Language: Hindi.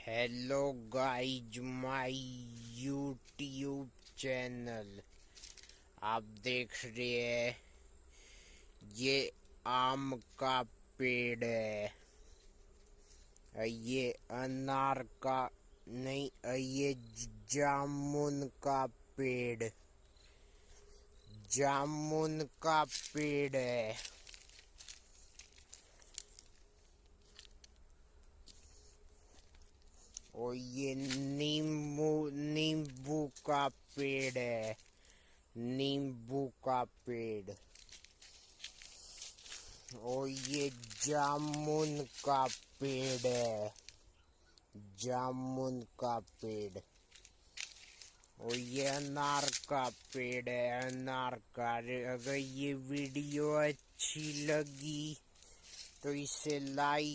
Hello guys my YouTube channel. आप देख रहे हैं ये आम का पेड़ है। ये अनार का नहीं, ये जामुन का पेड़, जामुन का पेड़ है। और ये नींबू का पेड़ है, नींबू का पेड़। और ये जामुन का पेड़ है, जामुन का पेड़। और ये अनार का पेड़ है, अनार का। अगर ये वीडियो अच्छी लगी तो इसे लाइक